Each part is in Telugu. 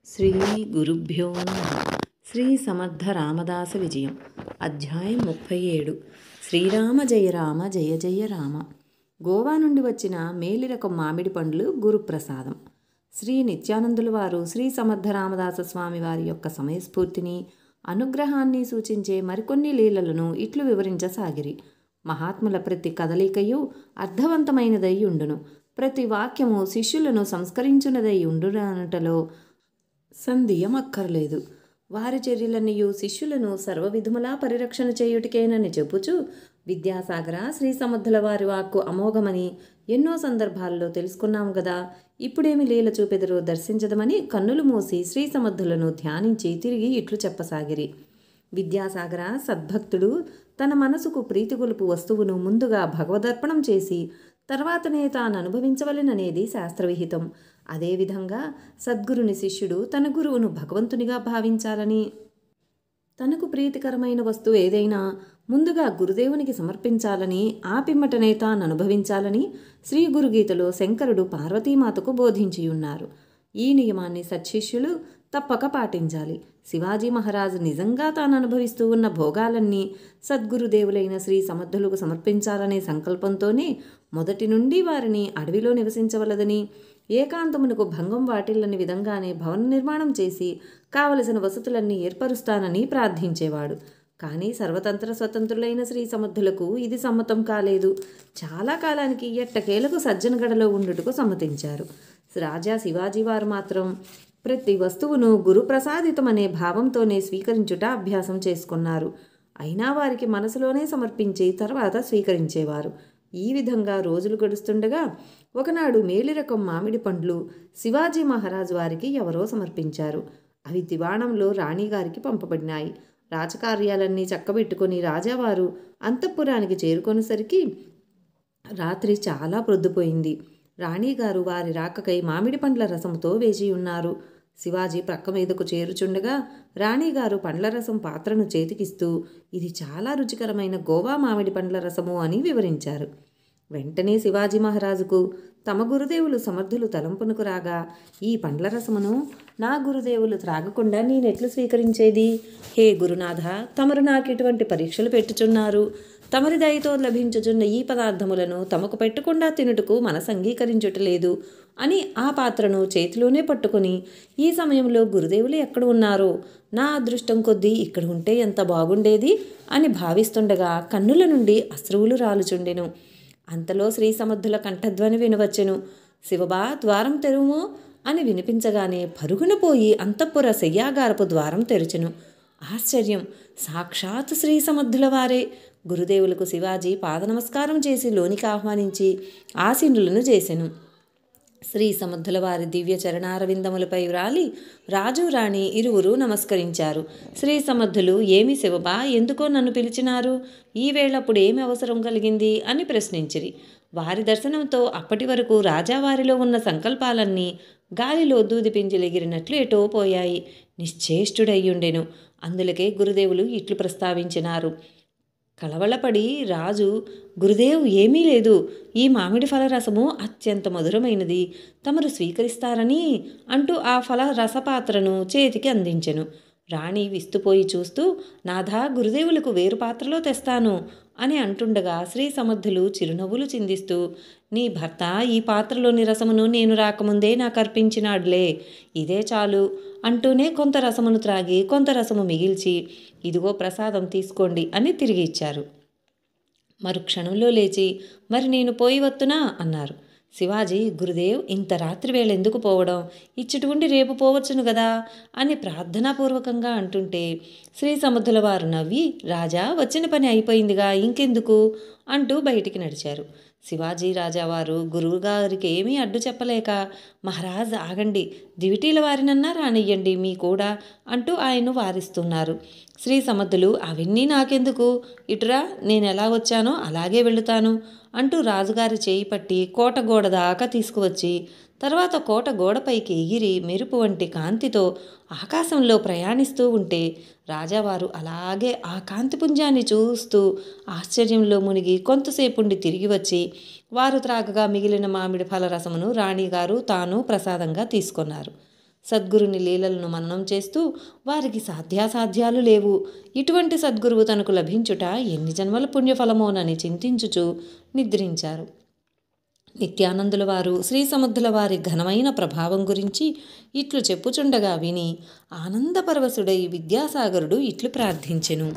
శ్రీ గురుభ్యో నమః. శ్రీ సమర్థ రామదాస విజయం. అధ్యాయం 37. శ్రీరామ జయ రామ జయ జయ రామ. గోవా నుండి వచ్చిన మేలి రకం మామిడి పండ్లు గురుప్రసాదం. శ్రీ నిత్యానందుల వారు శ్రీ సమర్థ రామదాస స్వామి వారి యొక్క సమయస్ఫూర్తిని, అనుగ్రహాన్ని సూచించే మరికొన్ని లీలలను ఇట్లు వివరించసాగిరి. మహాత్ముల ప్రతి కదలికయు అర్థవంతమైనదై ఉండును. ప్రతి వాక్యము శిష్యులను సంస్కరించునదై ఉండునటలో సందేహమక్కర్లేదు. వారి చర్యలన్నయు శిష్యులను సర్వవిధములా పరిరక్షణ చేయుటికేనని చెప్పుచు, విద్యాసాగర శ్రీ సమర్థుల వారి వాక్కు అమోఘమని ఎన్నో సందర్భాల్లో తెలుసుకున్నాము గదా, ఇప్పుడేమి లీల చూపెదరో దర్శించదమని కన్నులు మూసి శ్రీ సమర్థులను ధ్యానించి తిరిగి ఇట్లు చెప్పసాగిరి. విద్యాసాగర సద్భక్తుడు తన మనసుకు ప్రీతిగొలుపు వస్తువును ముందుగా భగవదర్పణం చేసి తర్వాతనే తాను అనుభవించవలెననేది శాస్త్రవిహితం. అదేవిధంగా సద్గురుని శిష్యుడు తన గురువును భగవంతునిగా భావించాలని, తనకు ప్రీతికరమైన వస్తువు ఏదైనా ముందుగా గురుదేవునికి సమర్పించాలని, ఆ పిమ్మటనే తాను అనుభవించాలని శ్రీ గురుగీతలో శంకరుడు పార్వతీమాతకు బోధించియున్నారు. ఈ నియమాన్ని సత్శిష్యులు తప్పక పాటించాలి. శివాజీ మహారాజు నిజంగా తాను అనుభవిస్తూ ఉన్న భోగాలన్నీ సద్గురుదేవులైన శ్రీ సమర్థులకు సమర్పించాలనే సంకల్పంతోనే మొదటి నుండి వారిని అడవిలో నివసించవలదని, ఏకాంతమునకు భంగం వాటిల్లని విధంగానే భవన నిర్మాణం చేసి కావలసిన వసతులన్నీ ఏర్పరుస్తానని ప్రార్థించేవాడు. కానీ సర్వతంత్ర స్వతంత్రులైన శ్రీ సమర్థులకు ఇది సమ్మతం కాలేదు. చాలా కాలానికి ఎట్టకేలకు సజ్జనగడలో ఉండుటకు సమ్మతించారు. రాజా శివాజీ వారు మాత్రం ప్రతి వస్తువును గురుప్రసాదితమనే భావంతోనే స్వీకరించుట అభ్యాసం చేసుకున్నారు. అయినా వారికి మనసులోనే సమర్పించి తర్వాత స్వీకరించేవారు. ఈ విధంగా రోజులు గడుస్తుండగా ఒకనాడు మేలిరకం మామిడి పండ్లు శివాజీ మహారాజు వారికి ఎవరో సమర్పించారు. అవి దివాణంలో రాణిగారికి పంపబడినాయి. రాజకార్యాలన్నీ చక్కబెట్టుకొని రాజావారు అంతఃపురానికి చేరుకొనేసరికి రాత్రి చాలా ప్రొద్దుపోయింది. రాణిగారు వారి రాకకై మామిడి పండ్ల రసంతో వేచి ఉన్నారు. శివాజీ ప్రక్క మీదకు చేరుచుండగా రాణిగారు పండ్ల రసం పాత్రను చేతికిస్తూ, ఇది చాలా రుచికరమైన గోవా మామిడి పండ్ల రసము అని వివరించారు. వెంటనే శివాజీ మహారాజుకు తమ గురుదేవులు సమర్థులు తలంపునకు రాగా, ఈ పండ్ల రసమును నా గురుదేవులు త్రాగకుండా నేనెట్లు స్వీకరించేది? హే గురునాథ, తమరు నాకు ఇటువంటి పరీక్షలు పెట్టుచున్నారు. తమరి దయతో లభించుచున్న ఈ పదార్థములను తమకు పెట్టకుండా తినుటకు మనసు అంగీకరించుటలేదు అని ఆ పాత్రను చేతిలోనే పట్టుకొని, ఈ సమయంలో గురుదేవులు ఎక్కడ ఉన్నారో, నా అదృష్టం కొద్దీ ఇక్కడ ఉంటే ఎంత బాగుండేది అని భావిస్తుండగా కన్నుల నుండి అశ్రువులు రాలుచుండెను. అంతలో శ్రీ సమర్థుల కంఠధ్వని వినవచ్చెను. శివబా, ద్వారం తెరువుము అని వినిపించగానే పరుగున పోయి అంతఃపుర శయ్యాగారపు ద్వారం తెరిచెను. ఆశ్చర్యం! సాక్షాత్ శ్రీ సమర్థుల వారే! గురుదేవులకు శివాజీ పాదనమస్కారం చేసి లోనికి ఆహ్వానించి ఆసీనులను చేసెను. శ్రీ సమర్థుల వారి దివ్య చరణారవిందములపై వ్రాలి రాజు రాణి ఇరువురు నమస్కరించారు. శ్రీ సమర్థులు, ఏమి శివబా, ఎందుకో నన్ను పిలిచినారు? ఈ వేళప్పుడు ఏమి అవసరం కలిగింది అని ప్రశ్నించిరి. వారి దర్శనంతో అప్పటి వరకు రాజావారిలో ఉన్న సంకల్పాలన్నీ గాలిలో దూదిపింజలెగిరినట్లు ఎటో పోయాయి. నిశ్చేష్టుడయ్యుండెను. అందులకే గురుదేవులు ఇట్లు ప్రస్తావించినారు. కలవళపడి రాజు, గురుదేవ్, ఏమీ లేదు, ఈ మామిడి ఫల రసము అత్యంత మధురమైనది, తమరు స్వీకరిస్తారని అంటూ ఆ ఫల రసపాత్రను చేతికి అందించెను. రాణి విస్తుపోయి చూస్తూ, నాథా, గురుదేవులకు వేరు పాత్రలో తెస్తాను అని అంటుండగా శ్రీ సమర్థులు చిరునవ్వులు చిందిస్తూ, నీ భర్త ఈ పాత్రలోని రసమును నేను రాకముందే నాకు అర్పించినాడులే, ఇదే చాలు అంటూనే కొంత రసమును త్రాగి కొంత రసము మిగిల్చి, ఇదిగో ప్రసాదం తీసుకోండి అని తిరిగి ఇచ్చారు. మరుక్షణంలో లేచి, మరి నేను పోయి వత్తునా అన్నారు. శివాజీ, గురుదేవ్, ఇంత రాత్రి వేళ ఎందుకు పోవడం? ఇచ్చటి ఉండి రేపు పోవచ్చును గదా అని ప్రార్థనాపూర్వకంగా అంటుంటే శ్రీ సమర్థుల వారు నవ్వి, రాజా, వచ్చిన పని అయిపోయిందిగా, ఇంకెందుకు అంటూ బయటికి నడిచారు. శివాజీ రాజావారు గురువుగారికి ఏమీ అడ్డు చెప్పలేక, మహారాజ్ ఆగండి, దివిటీల వారినన్నా రానియ్యండి మీ కూడా అంటూ ఆయన్ను వారిస్తున్నారు. శ్రీ సమర్థులు, అవన్నీ నాకెందుకు, ఇటురా, నేను ఎలా వచ్చానో అలాగే వెళుతాను అంటూ రాజుగారి చేయి పట్టి కోట గోడ దాకా తీసుకువచ్చి తర్వాత కోట గోడపైకి ఎగిరి మెరుపు వంటి కాంతితో ఆకాశంలో ప్రయాణిస్తూ ఉంటే రాజావారు అలాగే ఆ కాంతిపుంజాన్ని చూస్తూ ఆశ్చర్యంలో మునిగి కొంతసేపుండి తిరిగి వచ్చి వారు త్రాగగా మిగిలిన మామిడి ఫలరసమును రాణిగారు తాను ప్రసాదంగా తీసుకున్నారు. సద్గురుని లీలలను మననం చేస్తూ వారికి సాధ్యాసాధ్యాలు లేవు, ఇటువంటి సద్గురువు తనకు లభించుట ఎన్ని జన్మల పుణ్యఫలమోనని చింతించుచు నిద్రించారు. నిత్యానందుల వారు శ్రీ సముద్రుల వారి ఘనమైన ప్రభావం గురించి ఇట్లు చెప్పుచుండగా విని ఆనందపరవశుడై విద్యాసాగరుడు ఇట్లు ప్రార్థించెను.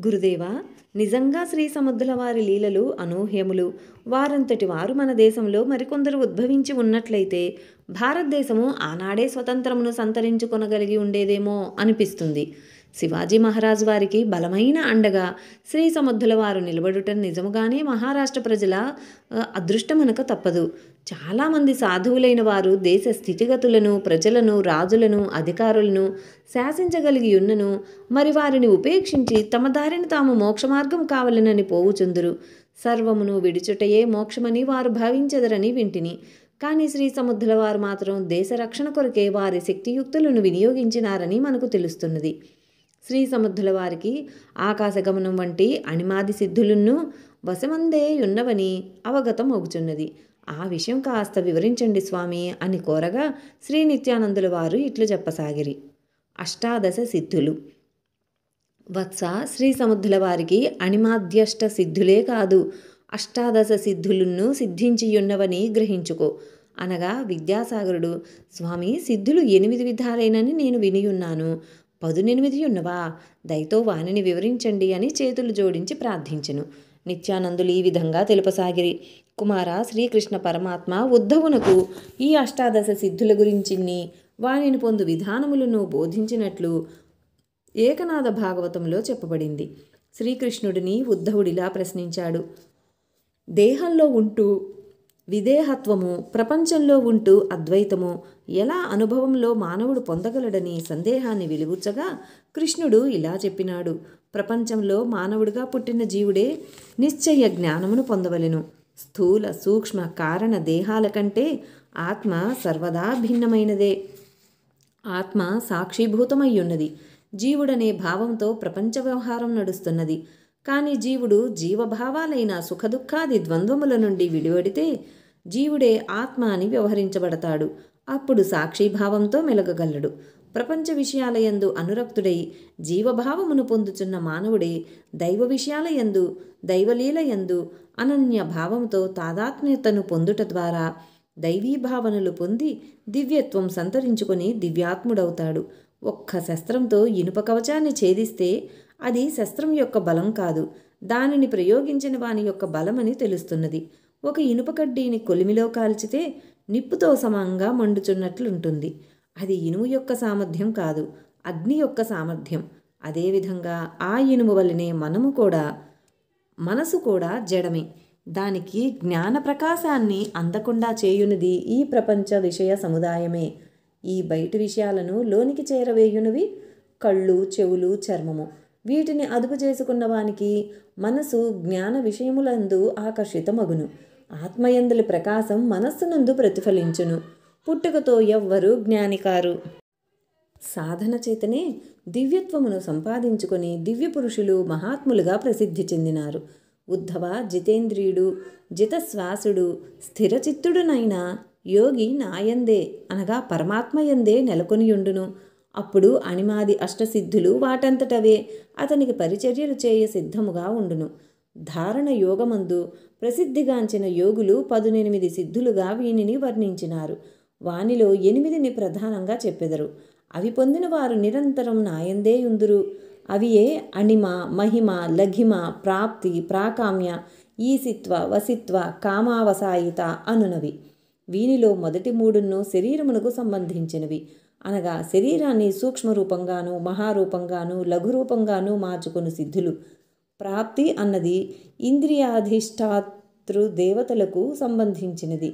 గురుదేవా, నిజంగా శ్రీ సముద్రుల వారి లీలలు అనూహ్యములు. వారంతటి వారు మన దేశంలో మరికొందరు ఉద్భవించి ఉన్నట్లయితే భారతదేశము ఆనాడే స్వతంత్రమును సంతరించుకొనగలిగి ఉండేదేమో అనిపిస్తుంది. శివాజీ మహారాజు వారికి బలమైన అండగా శ్రీ సముద్రుల వారు నిలబడుట నిజముగానే మహారాష్ట్ర ప్రజల అదృష్టమనక తప్పదు. చాలామంది సాధువులైన వారు దేశ స్థితిగతులను, ప్రజలను, రాజులను, అధికారులను శాసించగలిగి ఉన్నను మరి వారిని ఉపేక్షించి తమ దారిని తాము మోక్షమార్గం కావలనని పోవుచుందురు. సర్వమును విడిచుటయే మోక్షమని వారు భావించెదరని వింటిని. కానీ శ్రీ సముద్రుల వారు మాత్రం దేశ రక్షణ కొరకే వారి శక్తియుక్తులను వినియోగించినారని మనకు తెలుస్తున్నది. శ్రీ సముద్రుల వారికి ఆకాశగమనం వంటి అణిమాది సిద్ధులున్నూ వశమందే ఉన్నవని అవగతం అవుచున్నది. ఆ విషయం కాస్త వివరించండి స్వామి అని కోరగా శ్రీ నిత్యానందుల వారు ఇట్లు చెప్పసాగిరి. అష్టాదశ సిద్ధులు. వత్స, శ్రీ సముద్రుల వారికి అణిమాద్యష్ట సిద్ధులే కాదు, అష్టాదశ సిద్ధులున్నూ సిద్ధించియున్నవని గ్రహించుకో అనగా విద్యాసాగరుడు, స్వామి, సిద్ధులు 8 విధాలైనని నేను వినియున్నాను, 18 ఉన్నవా? దయతో వానిని వివరించండి అని చేతులు జోడించి ప్రార్థించెను. నిత్యానందులు ఈ విధంగా తెలుపసాగిరి. కుమార, శ్రీకృష్ణ పరమాత్మ ఉద్ధవునకు ఈ అష్టాదశ సిద్ధుల గురించి వానిని పొందు విధానములను బోధించినట్లు ఏకనాథ భాగవతంలో చెప్పబడింది. శ్రీకృష్ణుడిని ఉద్ధవుడిలా ప్రశ్నించాడు. దేహంలో ఉంటూ విదేహత్వము, ప్రపంచంలో ఉంటూ అద్వైతము ఎలా అనుభవంలో మానవుడు పొందగలడని సందేహాన్ని వెలిబుచ్చగా కృష్ణుడు ఇలా చెప్పినాడు. ప్రపంచంలో మానవుడిగా పుట్టిన జీవుడే నిశ్చయ జ్ఞానమును పొందవలెను. స్థూల సూక్ష్మ కారణ దేహాల కంటే ఆత్మ సర్వదా భిన్నమైనదే. ఆత్మ సాక్షిభూతమయ్యున్నది. జీవుడనే భావంతో ప్రపంచ వ్యవహారం నడుస్తున్నది. కానీ జీవుడు జీవభావాలైన సుఖదుఖాది ద్వంద్వముల నుండి విడివడితే జీవుడే ఆత్మ అని వ్యవహరించబడతాడు. అప్పుడు సాక్షిభావంతో మెలగగలడు. ప్రపంచ విషయాలయందు అనురక్తుడై జీవభావమును పొందుచున్న మానవుడే దైవ విషయాలయందు, దైవలీలయందు అనన్య భావంతో తాదాత్మ్యతను పొందుట ద్వారా దైవీభావనలు పొంది దివ్యత్వం సంతరించుకొని దివ్యాత్ముడవుతాడు. ఒక్క శస్త్రంతో ఇనుప కవచాన్ని ఛేదిస్తే అది శస్త్రం యొక్క బలం కాదు, దానిని ప్రయోగించిన వాని యొక్క బలమని తెలుస్తున్నది. ఒక ఇనుప కడ్డీని కొలిమిలో కాల్చితే నిప్పుతో సమంగా మండుచున్నట్లుంటుంది. అది ఇనుము యొక్క సామర్థ్యం కాదు, అగ్ని యొక్క సామర్థ్యం. అదేవిధంగా ఆ ఇనుము వల్లనే మనసు కూడా జడమే. దానికి జ్ఞాన ప్రకాశాన్ని అందకుండా చేయునిది ఈ ప్రపంచ విషయ సముదాయమే. ఈ బయటి విషయాలను లోనికి చేరవేయునివి కళ్ళు, చెవులు, చర్మము. వీటిని అదుపు చేసుకున్న వానికి మనసు జ్ఞాన విషయములందు ఆకర్షితమగును. ఆత్మయందులి ప్రకాశం మనస్సునందు ప్రతిఫలించును. పుట్టుకతో ఎవ్వరూ జ్ఞానికారు. సాధన చేతనే దివ్యత్వమును సంపాదించుకొని దివ్య పురుషులు, మహాత్ములుగా ప్రసిద్ధి చెందినారు. ఉద్ధవ జితేంద్రియుడు, జితశ్వాసుడు, స్థిరచిత్తుడునైన యోగి నాయందే అనగా పరమాత్మయందే నెలకొనియుండును. అప్పుడు అణిమాది అష్టసిద్ధులు వాటంతటవే అతనికి పరిచర్యలు చేయ సిద్ధముగా ఉండును. ధారణ యోగమందు ప్రసిద్ధిగాంచిన యోగులు 18 సిద్ధులుగా వీనిని వర్ణించినారు. వానిలో 8ని ప్రధానంగా చెప్పెదరు. అవి పొందిన వారు నిరంతరం నాయందే యుందురు. అవియే అణిమ, మహిమ, లఘిమ, ప్రాప్తి, ప్రాకామ్య, ఈసిత్వ, వసిత్వ, కామావసాయిత అనునవి. వీనిలో మొదటి 3 శరీరమునకు సంబంధించినవి. అనగా శరీరాన్ని సూక్ష్మరూపంగాను, మహారూపంగాను, లఘురూపంగాను మార్చుకుని సిద్ధులు. ప్రాప్తి అన్నది ఇంద్రియాధిష్టాతృ దేవతలకు సంబంధించినది.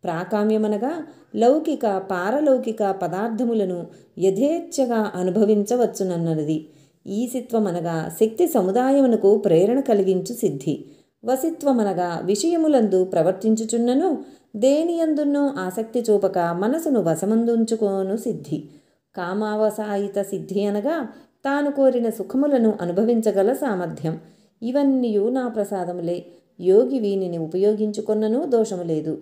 ప్రాకామ్యమనగా లౌకిక, పారలౌకిక పదార్థములను యథేచ్ఛగా అనుభవించవచ్చునన్నది. ఈసిత్వమనగా శక్తి సముదాయమునకు ప్రేరణ కలిగించు సిద్ధి. వసిత్వమనగా విషయములందు ప్రవర్తించుచున్నను దేనియందున్నో ఆసక్తి చూపక మనసును వశమందుంచుకోను సిద్ధి. కామావసాయిత సిద్ధి అనగా తాను కోరిన సుఖములను అనుభవించగల సామర్థ్యం. ఇవన్నీయు నా ప్రసాదములే. యోగి వీనిని ఉపయోగించుకొన్నను దోషము లేదు.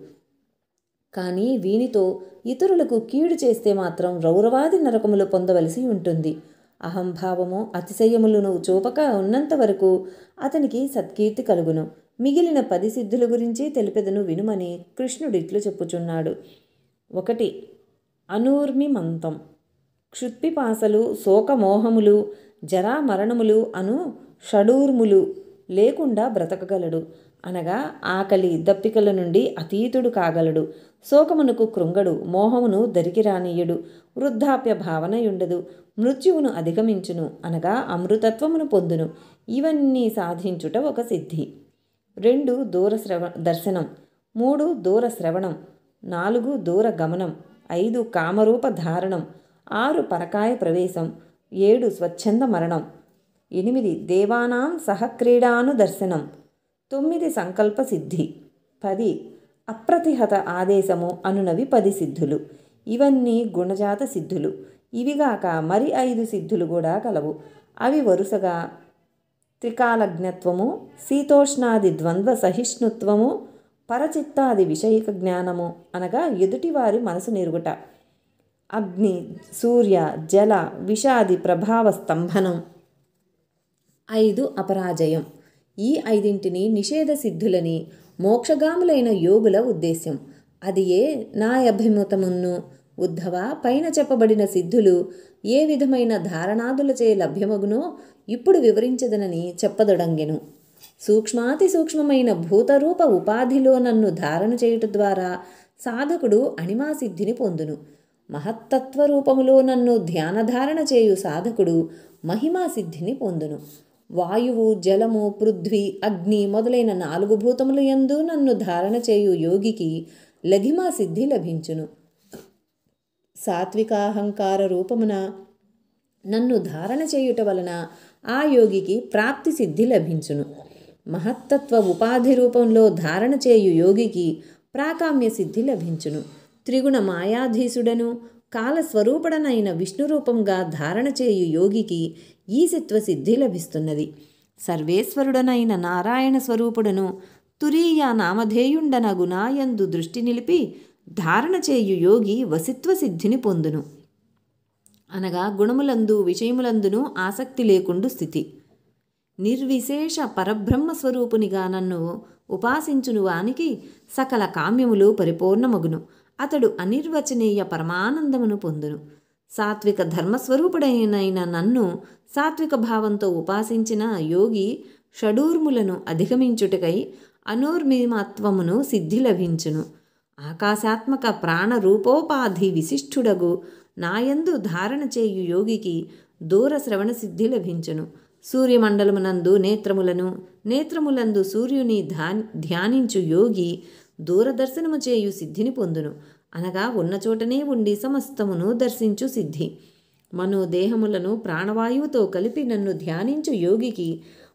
కానీ వీనితో ఇతరులకు కీడు చేస్తే మాత్రం రౌరవాది నరకములు పొందవలసి ఉంటుంది. అహంభావము అతిశయములను చూపక ఉన్నంత వరకు అతనికి సత్కీర్తి కలుగును. మిగిలిన 10 సిద్ధుల గురించి తెలిపెదను వినుమని కృష్ణుడిట్లు చెప్పుచున్నాడు. 1. అనూర్మిమంతం. క్షుత్పిపాసలు, శోకమోహములు, జరామరణములు అను షడూర్ములు లేకుండా బ్రతకగలడు. అనగా ఆకలి దప్పికల నుండి అతీతుడు కాగలడు. శోకమునకు కృంగడు, మోహమును దరికి రానీయడు, వృద్ధాప్య భావనయుండదు, మృత్యువును అధిగమించును, అనగా అమృతత్వమును పొందును. ఇవన్నీ సాధించుట ఒక సిద్ధి. 2. దర్శనం. 3. దూర శ్రవణం. 4. దూర గమనం. 5. కామరూప ధారణం. 6. పరకాయ ప్రవేశం. 7. స్వచ్ఛంద మరణం. 8. దేవానాం సహక్రీడాను దర్శనం. 9. సంకల్ప సిద్ధి. 10. అప్రతిహత ఆదేశము అనునవి 10 సిద్ధులు. ఇవన్నీ గుణజాత సిద్ధులు. ఇవిగాక మరి 5 సిద్ధులు కూడా కలవు. అవి వరుసగా త్రికాలజ్ఞత్వము, శీతోష్ణాది ద్వంద్వ సహిష్ణుత్వము, పరచిత్తాది విషయిక జ్ఞానము, అనగా ఎదుటివారి మనసు నెరుగుట, అగ్ని సూర్య జల విషాది ప్రభావ స్తంభనం. 5. అపరాజయం. ఈ 5 నిషేధ సిద్ధులని మోక్షగాములైన యోగుల ఉద్దేశ్యం. అది ఏ నా అభిమతమును ఉద్ధవ పైన చెప్పబడిన సిద్ధులు ఏ విధమైన ధారణాదులచే లభ్యమగునో ఇప్పుడు వివరించదనని చెప్పదొడంగెను. సూక్ష్మాతి సూక్ష్మమైన భూతరూప ఉపాధిలో నన్ను ధారణ చేయుట ద్వారా సాధకుడు అణిమా సిద్ధిని పొందును. మహత్తత్వ రూపములో నన్ను ధ్యానధారణ చేయు సాధకుడు మహిమా సిద్ధిని పొందును. వాయువు, జలము, పృథ్వీ, అగ్ని మొదలైన 4 భూతముల యందు నన్ను ధారణ చేయు యోగికి లఘిమా సిద్ధి లభించును. సాత్వికాహంకార రూపమున నన్ను ధారణ చేయుట వలన ఆ యోగికి ప్రాప్తి సిద్ధి లభించును. మహత్తత్వ ఉపాధి రూపంలో ధారణ చేయు యోగికి ప్రాకామ్య సిద్ధి లభించును. త్రిగుణ మాయాధీసుడను కాలస్వరూపుడనైన విష్ణురూపంగా ధారణ చేయు యోగికి ఈశిత్వ సిద్ధి లభిస్తున్నది. సర్వేశ్వరుడనైన నారాయణ స్వరూపుడను తురీయ నామధేయుండనగు నాయందు దృష్టి నిలిపి ధారణ చేయు యోగి వసిత్వ సిద్ధిని పొందును. అనగా గుణములందు విషయములందును ఆసక్తి లేకుండు స్థితి. నిర్విశేష పరబ్రహ్మ స్వరూపునిగా నన్ను ఉపాసించును వానికి సకల కామ్యములు పరిపూర్ణమగును. అతడు అనిర్వచనీయ పరమానందమును పొందును. సాత్విక ధర్మస్వరూపుడైన నన్ను సాత్విక భావంతో ఉపాసించిన యోగి షడూర్ములను అధిగమించుటకై అనూర్మిమత్వమును సిద్ధి లభించును. ఆకాశాత్మక ప్రాణరూపోపాధి విశిష్ఠుడగు నాయందు ధారణ చేయు యోగికి దూర శ్రవణ సిద్ధి లభించును. సూర్యమండలమునందు నేత్రములను, నేత్రములందు సూర్యుని ధ్యానించు యోగి దూరదర్శనము చేయు సిద్ధిని పొందును. అనగా ఉన్న చోటనే ఉండి సమస్తమును దర్శించు సిద్ధి. మనోదేహములను ప్రాణవాయువుతో కలిపి నన్ను ధ్యానించు యోగికి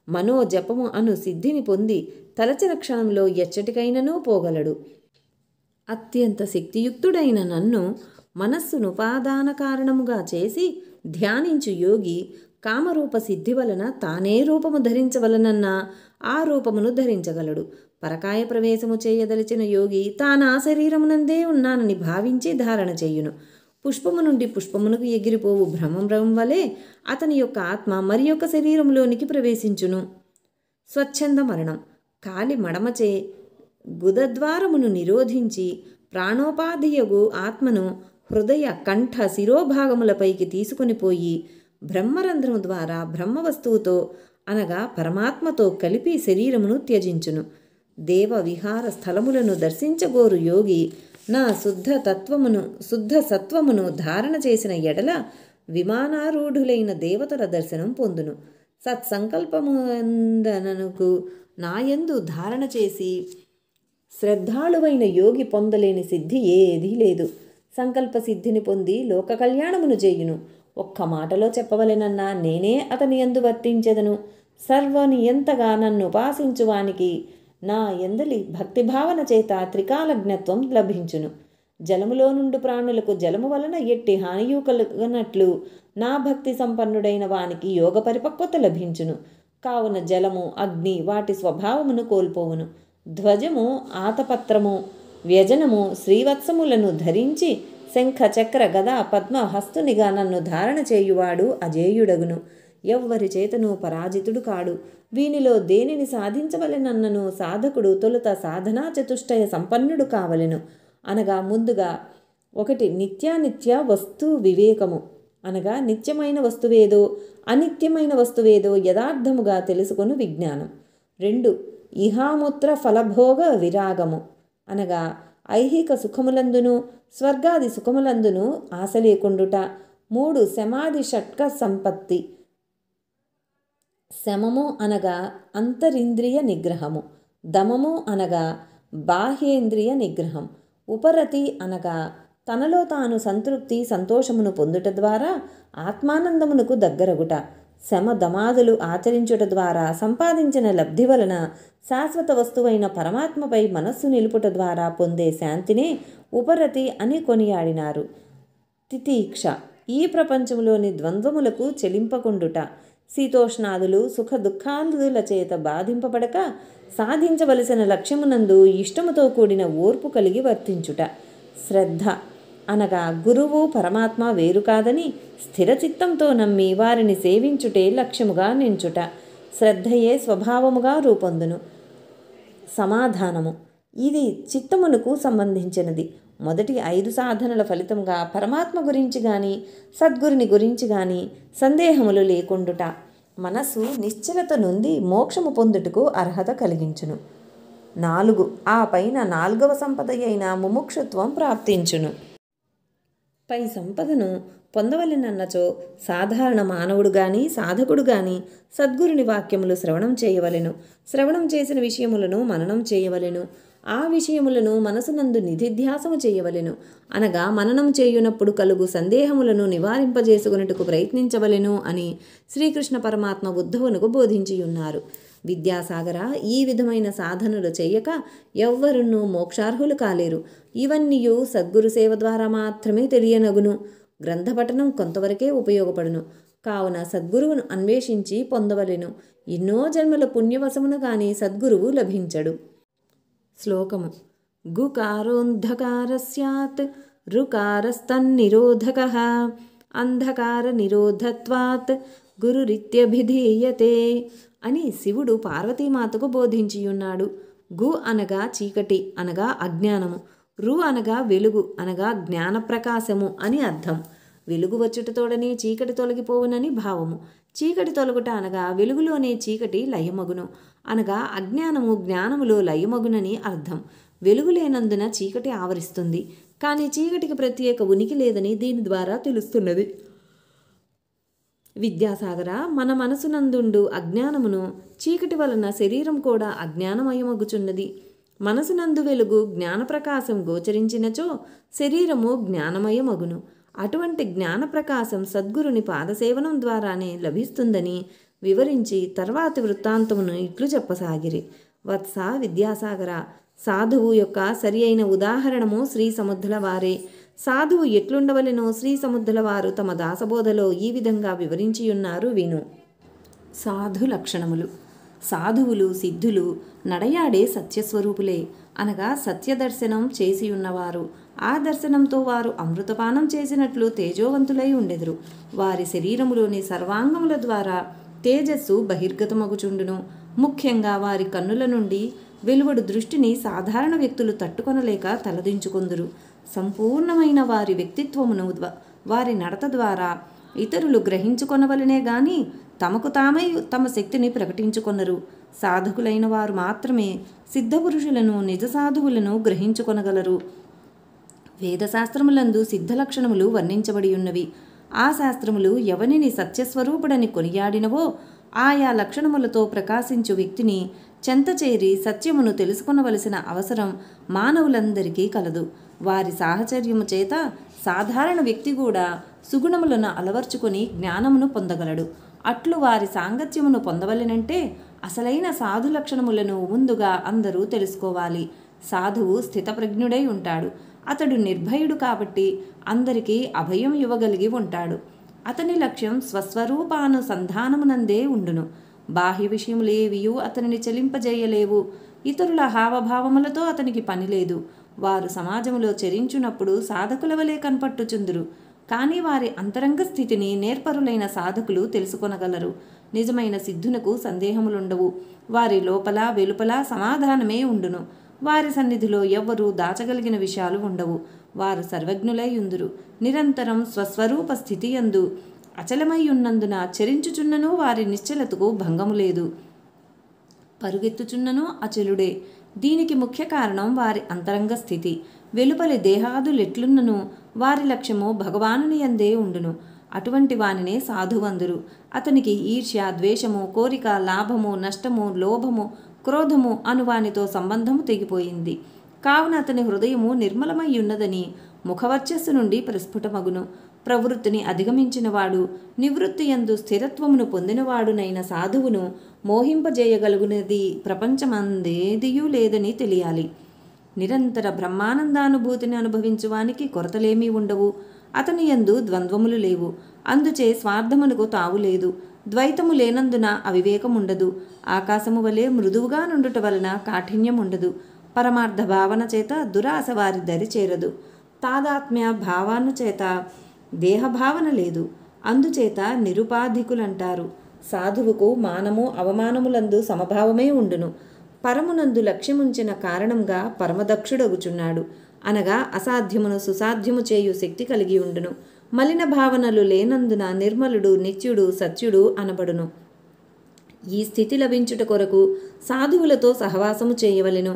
మనోజపము అను సిద్ధిని పొంది తలచిన క్షణంలో ఎచ్చటికైనను పోగలడు. అత్యంత శక్తియుక్తుడైన నన్ను మనస్సును ఉపాదాన కారణముగా చేసి ధ్యానించు యోగి కామరూప సిద్ధి వలన తానే రూపము ధరించవలనన్న ఆ రూపమును ధరించగలడు. పరకాయ ప్రవేశము చేయదలిచిన యోగి తానా శరీరమునందే ఉన్నానని భావించి ధారణ చేయును. పుష్పము నుండి పుష్పమునకు ఎగిరిపోవు భ్రమం వలె అతని యొక్క ఆత్మ మరి యొక్క శరీరంలోనికి ప్రవేశించును. స్వచ్ఛంద మరణం. కాలి మడమచే గుదద్వారమును నిరోధించి ప్రాణోపాధియగు ఆత్మను హృదయ కంఠ శిరోభాగములపైకి తీసుకొని పోయి బ్రహ్మరంధ్రము ద్వారా బ్రహ్మవస్తువుతో అనగా పరమాత్మతో కలిపి శరీరమును త్యజించును. దేవ విహార స్థలములను దర్శించగోరు యోగి నా శుద్ధ సత్వమును ధారణ చేసిన ఎడల విమానారూఢులైన దేవతల దర్శనం పొందును. సత్సంకల్పముందనకు నాయందు ధారణ చేసి శ్రద్ధాళువైన యోగి పొందలేని సిద్ధి ఏదీ లేదు. సంకల్ప సిద్ధిని పొంది లోక కళ్యాణమును చేయును. ఒక్క మాటలో చెప్పవలెనన్నా నేనే అతని యందు వర్తించెదను. సర్వనియంతగా నన్ను ఉపాసించువానికి నా యందలి భక్తిభావన చేత త్రికాలజ్ఞత్వం లభించును. జలములో నుండి ప్రాణులకు జలము వలన ఎట్టి హానియు కలుగనట్లు నా భక్తి సంపన్నుడైన వానికి యోగ పరిపక్వత లభించును. కావున జలము, అగ్ని వాటి స్వభావమును కోల్పోవును. ధ్వజము, ఆతపత్రము వ్యజనము శ్రీవత్సములను ధరించి శంఖ చక్ర గదా పద్మ హస్తునిగా నన్ను ధారణ చేయువాడు అజేయుడగును. ఎవ్వరి చేతను పరాజితుడు కాడు. వీనిలో దేనిని సాధించవలెనన్నను సాధకుడు తొలుత సాధనా చతుష్టయ సంపన్నుడు కావలెను. అనగా ముందుగా 1 నిత్యానిత్య వస్తు వివేకము, అనగా నిత్యమైన వస్తువేదో అనిత్యమైన వస్తువేదో యథార్థముగా తెలుసుకొను విజ్ఞానం. 2 ఇహాముత్ర ఫలభోగ విరాగము, అనగా ఐహిక సుఖములందును స్వర్గాది సుఖములందును ఆశ లేకుండుట. 3 శమాధి షట్క సంపత్తి, శమము అనగా అంతరింద్రియ నిగ్రహము, దమము అనగా బాహ్యేంద్రియ నిగ్రహం, ఉపరతి అనగా తనలో తాను సంతృప్తి సంతోషమును పొందుట ద్వారా ఆత్మానందమునకు దగ్గరగుట. శమ దమాదులు ఆచరించుట ద్వారా సంపాదించిన లబ్ధి వలన శాశ్వత వస్తువైన పరమాత్మపై మనస్సు నిలుపుట ద్వారా పొందే శాంతినే ఉపరతి అని కొనియాడినారు. తితీక్ష ఈ ప్రపంచంలోని ద్వంద్వములకు చెలింపకుండుట. శీతోష్ణాదులు సుఖ దుఃఖాదుల చేత బాధింపబడక సాధించవలసిన లక్ష్యమునందు ఇష్టముతో కూడిన ఓర్పు కలిగి వర్తించుట. శ్రద్ధ అనగా గురువు పరమాత్మ వేరు కాదని స్థిరచిత్తంతో నమ్మి వారిని సేవించుటే లక్ష్యముగా నించుట. శ్రద్ధయే స్వభావముగా రూపొందును. సమాధానము ఇది చిత్తమునకు సంబంధించినది. మొదటి 5 సాధనల ఫలితంగా పరమాత్మ గురించి గాని సద్గురుని గురించి గాని సందేహములు లేకుండుట మనస్సు నిశ్చలత నుండి మోక్షము పొందుటకు అర్హత కలిగించును. 4 ఆ పైన 4వ సంపద అయిన ముముక్షుత్వం ప్రాప్తించును. పై సంపదను పొందవలెనన్నచో సాధారణ మానవుడు గాని సాధకుడు గాని సద్గురుని వాక్యములు శ్రవణం చేయవలెను. శ్రవణం చేసిన విషయములను మననం చేయవలెను. ఆ విషయములను మనసునందు నిధిధ్యాసము చేయవలెను. అనగా మననం చేయునప్పుడు కలుగు సందేహములను నివారింపజేసుకున్నట్టుకు ప్రయత్నించవలెను అని శ్రీకృష్ణ పరమాత్మ ఉద్ధవునకు బోధించియున్నారు. విద్యాసాగర ఈ విధమైన సాధనలు చేయక ఎవ్వరునూ మోక్షార్హులు కాలేరు. ఇవన్నీయు సద్గురు సేవ ద్వారా మాత్రమే తెలియనగును. గ్రంథపఠనం కొంతవరకే ఉపయోగపడును. కావున సద్గురువును అన్వేషించి పొందవలెను. ఎన్నో జన్మల పుణ్యవశమున గాని సద్గురువు లభించడు. శ్లోకము గుకారోంధకార స్యాత్ రుకారస్తన్నిరోధకః అంధకార నిరోధత్వాత్ గురురిత్యభిధీయతే అని శివుడు పార్వతీమాతకు బోధించియున్నాడు. గు అనగా చీకటి అనగా అజ్ఞానము, రు అనగా వెలుగు అనగా జ్ఞానప్రకాశము అని అర్థం. వెలుగు వచ్చుటతోడనే చీకటి తొలగిపోవునని భావము. చీకటి తొలగుట అనగా వెలుగులోనే చీకటి లయమగును అనగా అజ్ఞానము జ్ఞానములో లయమగునని అర్థం. వెలుగు లేనందున చీకటి ఆవరిస్తుంది, కానీ చీకటికి ప్రత్యేక ఉనికి లేదని దీని ద్వారా తెలుస్తున్నది. విద్యాసాగర మన మనసునందుండు అజ్ఞానమును చీకటి వలన శరీరం కూడా అజ్ఞానమయమగుచున్నది. మనసునందు వెలుగు జ్ఞానప్రకాశం గోచరించినచో శరీరము జ్ఞానమయమగును. అటువంటి జ్ఞానప్రకాశం సద్గురుని పాదసేవనం ద్వారానే లభిస్తుందని వివరించి తర్వాతి వృత్తాంతమును ఇట్లు చెప్పసాగిరి. వత్స విద్యాసాగర, సాధువు యొక్క సరి అయిన ఉదాహరణము శ్రీ సముద్రుల వారే. సాధువు ఎట్లుండవలెనో శ్రీ సముద్రుల వారు తమ దాసబోధలో ఈ విధంగా వివరించియున్నారు విను. సాధు లక్షణములు. సాధువులు సిద్ధులు నడయాడే సత్యస్వరూపులే, అనగా సత్యదర్శనం చేసియున్నవారు. ఆ దర్శనంతో వారు అమృతపానం చేసినట్లు తేజోవంతులై ఉండెదరు. వారి శరీరములోని సర్వాంగముల ద్వారా తేజస్సు బహిర్గతమగుచుండును. ముఖ్యంగా వారి కన్నుల నుండి వెలువడు దృష్టిని సాధారణ వ్యక్తులు తట్టుకొనలేక తలదించుకొందురు. సంపూర్ణమైన వారి వ్యక్తిత్వమును వారి నడత ద్వారా ఇతరులు గ్రహించుకొనవలనే గాని తమకు తామై తమ శక్తిని ప్రకటించుకొనరు. సాధకులైన వారు మాత్రమే సిద్ధపురుషులను నిజ సాధువులను గ్రహించుకొనగలరు. వేదశాస్త్రములందు సిద్ధలక్షణములు వర్ణించబడి ఉన్నవి. ఆ శాస్త్రములు ఎవనిని సత్యస్వరూపుడని కొనియాడినవో ఆయా లక్షణములతో ప్రకాశించు వ్యక్తిని చెంతచేరి సత్యమును తెలుసుకొనవలసిన అవసరం మానవులందరికీ కలదు. వారి సాహచర్యము చేత సాధారణ వ్యక్తి కూడా సుగుణములను అలవర్చుకొని జ్ఞానమును పొందగలడు. అట్లు వారి సాంగత్యమును పొందవలెనంటే అసలైన సాధు లక్షణములను ముందుగా అందరూ తెలుసుకోవాలి. సాధువు స్థితప్రజ్ఞుడై ఉంటాడు. అతడు నిర్భయుడు కాబట్టి అందరికీ అభయం ఇవ్వగలిగి ఉంటాడు. అతని లక్ష్యం స్వస్వరూపానుసంధానమునందే ఉండును. బాహ్య విషయములేవియూ అతనిని చెలింపజేయలేవు. ఇతరుల హావభావములతో అతనికి పనిలేదు. వారు సమాజంలో చరించునప్పుడు సాధకుల వలె కనపట్టుచుందురు. కానీ వారి అంతరంగ స్థితిని నేర్పరులైన సాధకులు తెలుసుకొనగలరు. నిజమైన సిద్ధునకు సందేహములుండవు. వారి లోపల వెలుపల సమాధానమే ఉండును. వారి సన్నిధిలో ఎవ్వరూ దాచగలిగిన విషయాలు ఉండవు. వారు సర్వజ్ఞులై ఉందురు. నిరంతరం స్వస్వరూప స్థితి యందు అచలమై ఉన్నందున చరించుచున్నను వారి నిశ్చలతకు భంగము లేదు. పరుగెత్తుచున్నను అచలుడే. దీనికి ముఖ్య కారణం వారి అంతరంగ స్థితి. వెలుపలి దేహాదులెట్లున్నను వారి లక్ష్యము భగవానుని యందే ఉండును. అటువంటి వానినే సాధువందురు. అతనికి ఈర్ష్య, ద్వేషము, కోరిక, లాభము, నష్టము, లోభము, క్రోధము అను వానితో సంబంధము తెగిపోయింది. కావున అతని హృదయము నిర్మలమై ఉన్నదని ముఖవర్చస్సు నుండి ప్రస్ఫుటమగును. ప్రవృత్తిని అధిగమించినవాడు, నివృత్తి యందు స్థిరత్వమును పొందినవాడునైన సాధువును మోహింపజేయగలుగునది ప్రపంచమందేదియూ లేదని తెలియాలి. నిరంతర బ్రహ్మానందానుభూతిని అనుభవించువానికి కొరతలేమీ ఉండవు. అతని యందు ద్వంద్వములు లేవు. అందుచే స్వార్థమునకు తావు లేదు. ద్వైతము లేనందున అవివేకముండదు. ఆకాశము వలె మృదువుగా నుండుట వలన కాఠిన్యం ఉండదు. పరమార్థ భావన చేత దురాశ వారి దరి చేరదు. తాదాత్మ్య భావన చేత దేహభావన లేదు. అందుచేత నిరుపాధికులంటారు. సాధువుకు మానము అవమానములందు సమభావమే ఉండును. పరమునందు లక్ష్యముంచిన కారణంగా పరమదక్షుడగుచున్నాడు. అనగా అసాధ్యమును సుసాధ్యము చేయు శక్తి కలిగి ఉండును. మలిన భావనలు లేనందున నిర్మలుడు, నిత్యుడు, సత్యుడు అనబడును. ఈ స్థితి లభించుట కొరకు సాధువులతో సహవాసము చేయవలెను.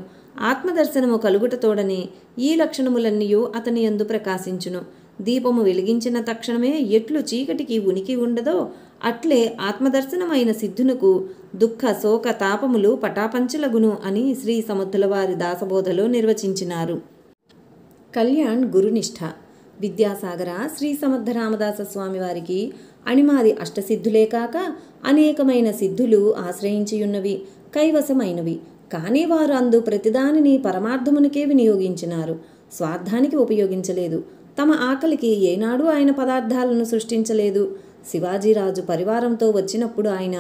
ఆత్మదర్శనము కలుగుటతోడనే ఈ లక్షణములన్నీయూ అతని యందు ప్రకాశించును. దీపము వెలిగించిన తక్షణమే ఎట్లు చీకటికి ఉనికి ఉండదో అట్లే ఆత్మదర్శనమైన సిద్ధునకు దుఃఖ శోక తాపములు పటాపంచలగును అని శ్రీ సముద్దుల వారి దాసబోధలో నిర్వచించినారు. కళ్యాణ్ గురునిష్ఠ. విద్యాసాగర శ్రీ సమర్థ రామదాస స్వామి వారికి అణిమాది అష్టసిద్ధులే కాక అనేకమైన సిద్ధులు ఆశ్రయించియున్నవి, కైవసమైనవి. కానీ వారు అందు ప్రతిదానిని పరమార్థమునికే వినియోగించినారు. స్వార్థానికి ఉపయోగించలేదు. తమ ఆకలికి ఏనాడు ఆయన పదార్థాలను సృష్టించలేదు. శివాజీరాజు పరివారంతో వచ్చినప్పుడు ఆయన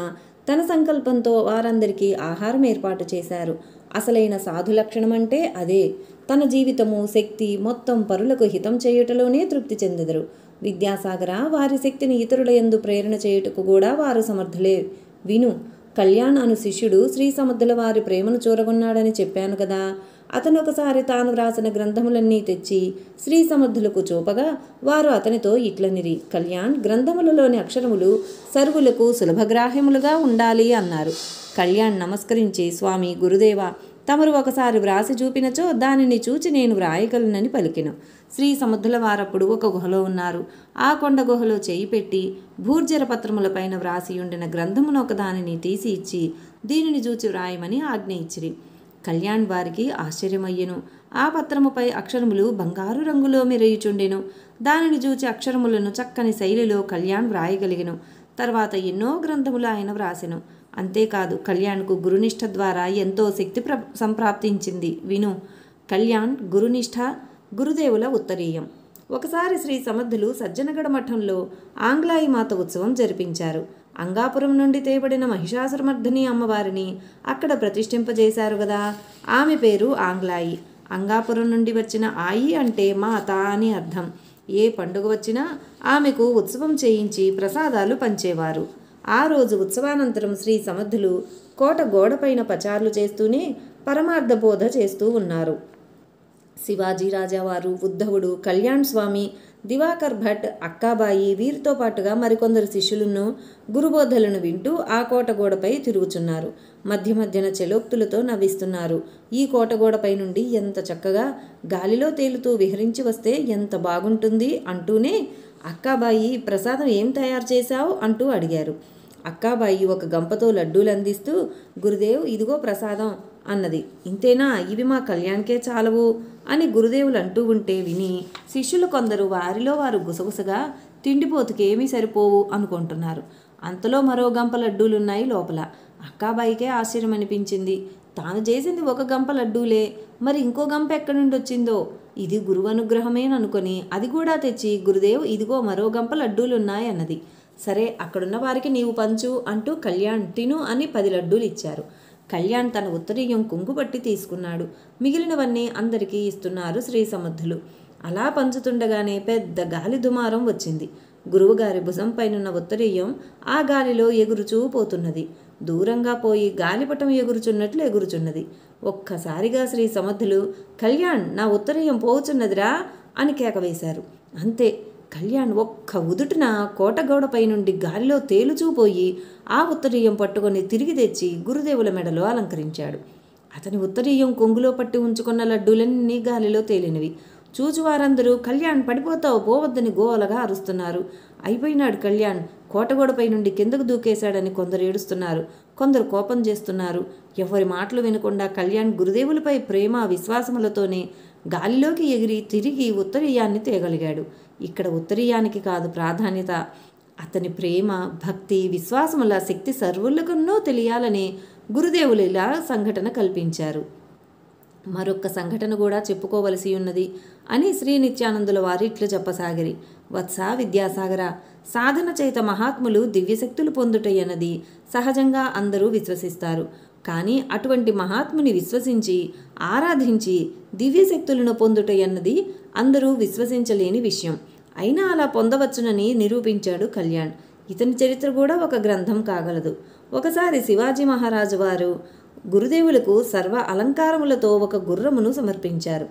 తన సంకల్పంతో వారందరికీ ఆహారం ఏర్పాటు చేశారు. అసలైన సాధు లక్షణమంటే అదే. తన జీవితము, శక్తి మొత్తం పరులకు హితం చేయుటలోనే తృప్తి చెందెదరు. విద్యాసాగర, వారి శక్తిని ఇతరుల యందు ప్రేరణ చేయుటకు కూడా వారు సమర్థులే. విను. కళ్యాణ్ అను శిష్యుడు శ్రీ సముద్దుల వారి ప్రేమను చూరగొన్నాడని చెప్పాను కదా. అతను ఒకసారి తాను వ్రాసిన గ్రంథములన్నీ తెచ్చి శ్రీ సముద్దులకు చూపగా వారు అతనితో ఇట్లనిరి: కళ్యాణ్, గ్రంథములలోని అక్షరములు సర్వులకు సులభగ్రాహ్యములుగా ఉండాలి అన్నారు. కళ్యాణ్ నమస్కరించి, స్వామి గురుదేవా, తమరు ఒకసారి వ్రాసి చూపినచో దానిని చూచి నేను వ్రాయగలనని పలికెను. శ్రీ సముద్దుల వారప్పుడు ఒక గుహలో ఉన్నారు. ఆ కొండ గుహలో చేయి పెట్టి భూర్జర పత్రములపైన వ్రాసి ఉండిన గ్రంథమును ఒకదానిని తీసి ఇచ్చి దీనిని చూచి వ్రాయమని ఆజ్ఞ ఇచ్చిరి. కళ్యాణ్ వారికి ఆశ్చర్యమయ్యెను. ఆ పత్రముపై అక్షరములు బంగారు రంగులో మెరయుచుండెను. దానిని చూచి అక్షరములను చక్కని శైలిలో కళ్యాణ్ వ్రాయగలిగెను. తర్వాత ఎన్నో గ్రంథములు ఆయన వ్రాసెను. అంతేకాదు, కళ్యాణ్కు గురునిష్ఠ ద్వారా ఎంతో శక్తి సంప్రాప్తించింది. విను. కళ్యాణ్ గురునిష్ఠ గురుదేవుల ఉత్తరీయం. ఒకసారి శ్రీ సమర్థులు సజ్జనగడ మఠంలో ఆంగ్లాయి మాత ఉత్సవం జరిపించారు. అంగాపురం నుండి తేబడిన మహిషాసురమర్దిని అమ్మవారిని అక్కడ ప్రతిష్ఠింపజేశారు గదా. ఆమె పేరు ఆంగ్లాయి. అంగాపురం నుండి వచ్చిన ఆయి అంటే మాత అని అర్థం. ఏ పండుగ వచ్చినా ఆమెకు ఉత్సవం చేయించి ప్రసాదాలు పంచేవారు. ఆ రోజు ఉత్సవానంతరం శ్రీ సమర్థులు కోట గోడపైన పచార్లు చేస్తూనే పరమార్థ బోధ చేస్తూ ఉన్నారు. శివాజీ రాజావారు, ఉద్ధవుడు, కళ్యాణ్ స్వామి, దివాకర్ భట్, అక్కాబాయి వీరితో పాటుగా మరికొందరు శిష్యులను గురుబోధలను వింటూ ఆ కోటగోడపై తిరుగుచున్నారు. మధ్య మధ్యన చెలోక్తులతో నవ్విస్తున్నారు. ఈ కోటగోడపై నుండి ఎంత చక్కగా గాలిలో తేలుతూ విహరించి వస్తే ఎంత బాగుంటుంది అంటూనే, అక్కాబాయి, ప్రసాదం ఏం తయారు చేశావు అంటూ అడిగారు. అక్కాబాయి ఒక గంపతో లడ్డూలు అందిస్తూ, గురుదేవ్, ఇదిగో ప్రసాదం అన్నది. ఇంతేనా? ఇవి మా కళ్యాణ్కే చాలవు అని గురుదేవులు అంటూ ఉంటే విని శిష్యులు కొందరు వారిలో వారు గుసగుసగా తిండిపోతుకేమీ సరిపోవు అనుకుంటున్నారు. అంతలో మరో గంప లడ్డూలున్నాయి లోపల. అక్కాబాయికే ఆశ్చర్యం అనిపించింది. తాను చేసింది ఒక గంప లడ్డూలే, మరి ఇంకో గంప ఎక్కడి నుండి వచ్చిందో. ఇది గురువు అనుగ్రహమేననుకొని అది కూడా తెచ్చి, గురుదేవ్, ఇదిగో మరో గంప లడ్డూలున్నాయి అన్నది. సరే, అక్కడున్న వారికి నీవు పంచు అంటూ కళ్యాణ్ తిను అని 10 లడ్డూలు ఇచ్చారు. కళ్యాణ్ తన ఉత్తరీయం కుంగుబట్టి తీసుకున్నాడు. మిగిలినవన్నీ అందరికీ ఇస్తున్నారు శ్రీ సమర్థులు. అలా పంచుతుండగానే పెద్ద గాలి దుమారం వచ్చింది. గురువుగారి భుజం పైనున్న ఉత్తరీయం ఆ గాలిలో ఎగురుచూ పోతున్నది. దూరంగా పోయి గాలిపటం ఎగురుచున్నట్లు ఎగురుచున్నది. ఒక్కసారిగా శ్రీ సమర్థులు, కళ్యాణ్, నా ఉత్తరీయం పోవుచున్నదిరా అని కేకవేశారు. అంతే, కళ్యాణ్ ఒక్క ఉదుటున కోటగోడపై నుండి గాలిలో తేలుచూపోయి ఆ ఉత్తరీయం పట్టుకొని తిరిగి తెచ్చి గురుదేవుల మెడలో అలంకరించాడు. అతని ఉత్తరీయం కొంగులో పట్టి ఉంచుకున్న లడ్డూలన్నీ గాలిలో తేలినవి. చూచువారందరూ, కళ్యాణ్ పడిపోతావు, పోవద్దని గోలగా అరుస్తున్నారు. అయిపోయినాడు కళ్యాణ్, కోటగోడపై నుండి కిందకు దూకేశాడని కొందరు ఏడుస్తున్నారు, కొందరు కోపం చేస్తున్నారు. ఎవరి మాటలు వినకుండా కళ్యాణ్ గురుదేవులపై ప్రేమ విశ్వాసములతోనే గాలిలోకి ఎగిరి తిరిగి ఉత్తరీయాన్ని తేగలిగాడు. ఇక్కడ ఉత్తరీయానికి కాదు ప్రాధాన్యత, అతని ప్రేమ, భక్తి, విశ్వాసముల శక్తి సర్వులకున్నో తెలియాలని గురుదేవులు ఇలా సంఘటన కల్పించారు. మరొక్క సంఘటన కూడా చెప్పుకోవలసి ఉన్నది అని శ్రీ నిత్యానందుల వారు ఇట్లు చెప్పసాగిరి. వత్స విద్యాసాగర, సాధన చేత మహాత్ములు దివ్యశక్తులు పొందుటయ్యన్నది సహజంగా అందరూ విశ్వసిస్తారు. కానీ అటువంటి మహాత్ముని విశ్వసించి ఆరాధించి దివ్యశక్తులను పొందుటయ్యన్నది అందరూ విశ్వసించలేని విషయం. అయినా అలా పొందవచ్చునని నిరూపించాడు కళ్యాణ్. ఇతని చరిత్ర కూడా ఒక గ్రంథం కాగలదు. ఒకసారి శివాజీ మహారాజు వారు గురుదేవులకు సర్వ అలంకారములతో ఒక గుర్రమును సమర్పించారు.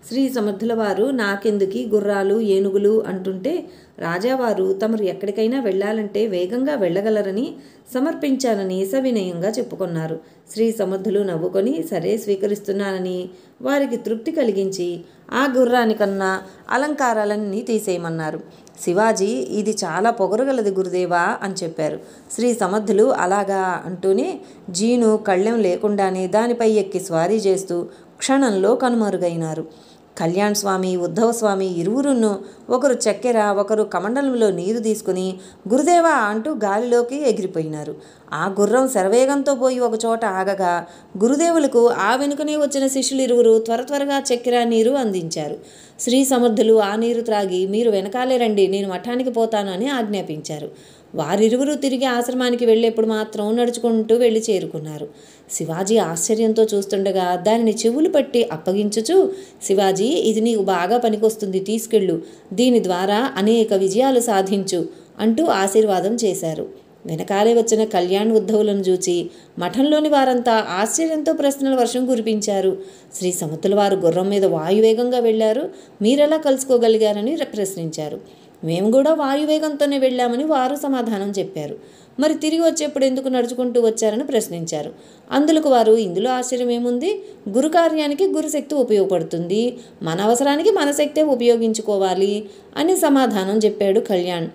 శ్రీ సమర్థుల వారు, నాకెందుకీ గుర్రాలు, ఏనుగులు అంటుంటే రాజావారు తమరు ఎక్కడికైనా వెళ్ళాలంటే వేగంగా వెళ్ళగలరని సమర్పించానని సవినయంగా చెప్పుకున్నారు. శ్రీ సమర్థులు నవ్వుకొని సరే స్వీకరిస్తున్నానని వారికి తృప్తి కలిగించి ఆ గుర్రానికన్నా అలంకారాలన్నీ తీసేయమన్నారు. శివాజీ, ఇది చాలా పొగరగలది గురుదేవా అని చెప్పారు. శ్రీ సమర్థులు అలాగా అంటూనే జీను కళ్ళెం లేకుండానే దానిపై ఎక్కి స్వారీ చేస్తూ క్షణంలో కనుమరుగైనారు. కళ్యాణ్ స్వామి, ఉద్ధవ స్వామి ఇరువురును ఒకరు చక్కెర, ఒకరు కమండలంలో నీరు తీసుకుని గురుదేవా అంటూ గాలిలోకి ఎగిరిపోయినారు. ఆ గుర్రం శరవేగంతో పోయి ఒకచోట ఆగగా గురుదేవులకు ఆ వెనుకనే వచ్చిన శిష్యులు ఇరువురు త్వరగా చక్కెర, నీరు అందించారు. శ్రీ సమర్థులు ఆ నీరు త్రాగి, మీరు వెనకాలే రండి, నేను మఠానికి పోతాను అని ఆజ్ఞాపించారు. వారిరువురు తిరిగి ఆశ్రమానికి వెళ్ళేప్పుడు మాత్రం నడుచుకుంటూ వెళ్ళి చేరుకున్నారు. శివాజీ ఆశ్చర్యంతో చూస్తుండగా దానిని చెవులు పట్టి అప్పగించుచు, శివాజీ, ఇది నీకు బాగా పనికొస్తుంది, తీసుకెళ్ళు, దీని ద్వారా అనేక విజయాలు సాధించు అంటూ ఆశీర్వాదం చేశారు. వెనకాలే వచ్చిన కళ్యాణ్, ఉద్ధవులను చూచి మఠంలోని వారంతా ఆశ్చర్యంతో ప్రశ్నల వర్షం కురిపించారు. శ్రీ సమర్థుల వారు గుర్రం మీద వాయువేగంగా వెళ్ళారు, మీరెలా కలుసుకోగలిగారని ప్రశ్నించారు. మేము కూడా వాయువేగంతోనే వెళ్ళామని వారు సమాధానం చెప్పారు. మరి తిరిగి వచ్చేప్పుడు ఎందుకు నడుచుకుంటూ వచ్చారని ప్రశ్నించారు. అందులకు వారు, ఇందులో ఆశ్చర్యం ఏముంది, గురు కార్యానికి గురుశక్తి ఉపయోగపడుతుంది, మన అవసరానికి మన శక్తే ఉపయోగించుకోవాలి అని సమాధానం చెప్పాడు కళ్యాణ్